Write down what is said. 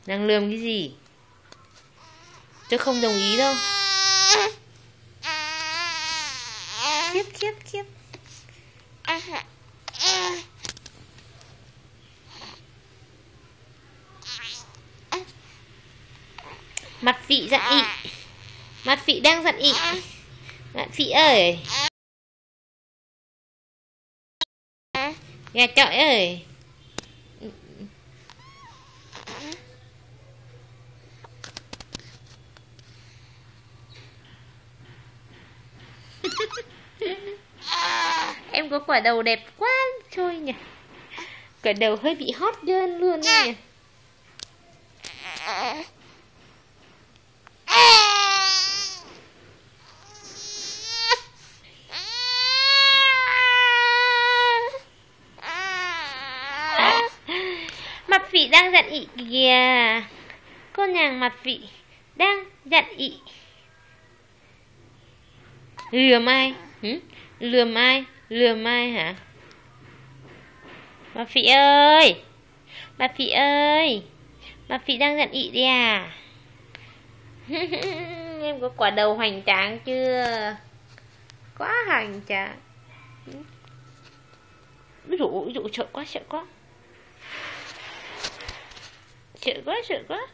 Đang lườm cái gì? Tôi không đồng ý đâu. Khiếp. Mặt Phị giận ị. Mặt Phị đang giận ị. Mặt Phị ơi. Gà chọi ơi. Em có quả đầu đẹp quá trôi nhỉ. Quả đầu hơi bị hot girl luôn nhỉ. Mặt Phị đang giận ị kìa. Cô nàng Mặt Phị đang giận ị. Lườm ai? Lườm ai hả? Mặt Phị ơi. Mặt Phị đang giận ị đi à? Em có quả đầu hoành tráng chưa? Quá hoành tráng. Dụ sợ quá. Sợ quá.